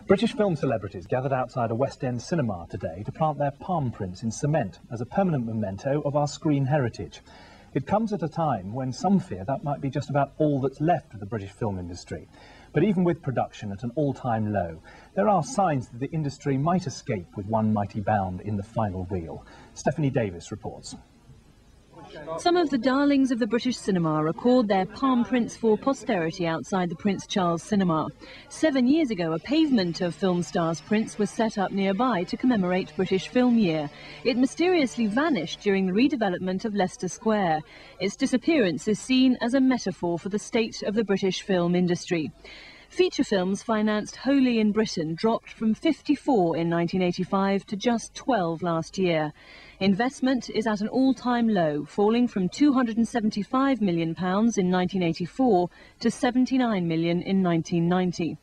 British film celebrities gathered outside a West End cinema today to plant their palm prints in cement as a permanent memento of our screen heritage. It comes at a time when some fear that might be just about all that's left of the British film industry. But even with production at an all-time low, there are signs that the industry might escape with one mighty bound in the final wheel. Stephanie Davis reports. Some of the darlings of the British cinema record their palm prints for posterity outside the Prince Charles Cinema. 7 years ago, a pavement of film stars' prints was set up nearby to commemorate British Film Year. It mysteriously vanished during the redevelopment of Leicester Square. Its disappearance is seen as a metaphor for the state of the British film industry. Feature films financed wholly in Britain dropped from 54 in 1985 to just 12 last year. Investment is at an all-time low, falling from £275 million in 1984 to £79 million in 1990.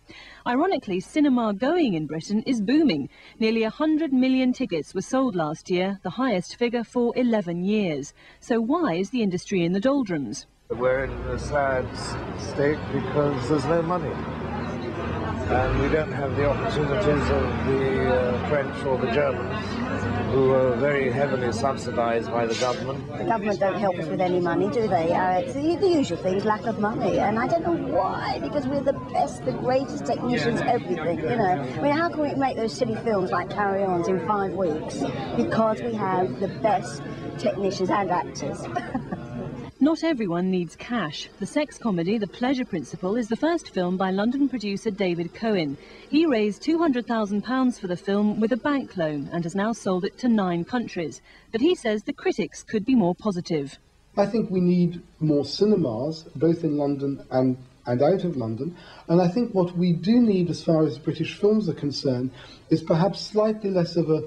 Ironically, cinema going in Britain is booming. Nearly 100 million tickets were sold last year, the highest figure for 11 years. So why is the industry in the doldrums? We're in a sad state because there's no money. And we don't have the opportunities of the French or the Germans, who are very heavily subsidised by the government. The government don't help us with any money, do they? It's the usual things, lack of money. And I don't know why, because we're the best, the greatest technicians, everything, you know. I mean, how can we make those silly films like Carry Ons in 5 weeks? Because we have the best technicians and actors. Not everyone needs cash. The sex comedy The Pleasure Principle is the first film by London producer David Cohen. He raised £200,000 for the film with a bank loan and has now sold it to 9 countries. But he says the critics could be more positive. I think we need more cinemas, both in London and out of London. And I think what we do need as far as British films are concerned is perhaps slightly less of a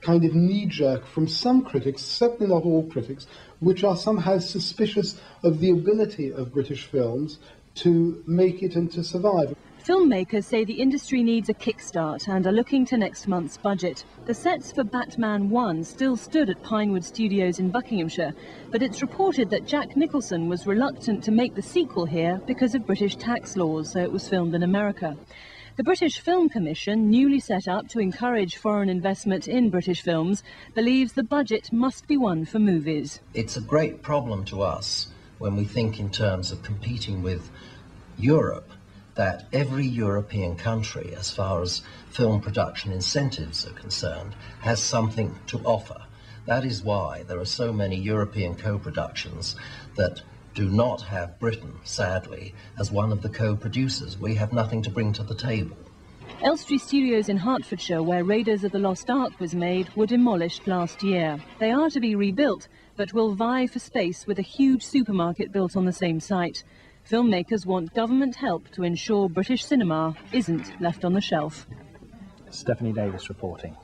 kind of knee-jerk from some critics, certainly not all critics, which are somehow suspicious of the ability of British films to make it and to survive. Filmmakers say the industry needs a kickstart and are looking to next month's budget. The sets for Batman 1 still stood at Pinewood Studios in Buckinghamshire, but it's reported that Jack Nicholson was reluctant to make the sequel here because of British tax laws, so it was filmed in America. The British Film Commission, newly set up to encourage foreign investment in British films, believes the budget must be one for movies. It's a great problem to us when we think in terms of competing with Europe, that every European country, as far as film production incentives are concerned, has something to offer. That is why there are so many European co-productions that do not have Britain, sadly, as one of the co-producers. We have nothing to bring to the table. Elstree Studios in Hertfordshire, where Raiders of the Lost Ark was made, were demolished last year. They are to be rebuilt, but will vie for space with a huge supermarket built on the same site. Filmmakers want government help to ensure British cinema isn't left on the shelf. Stephanie Davis reporting.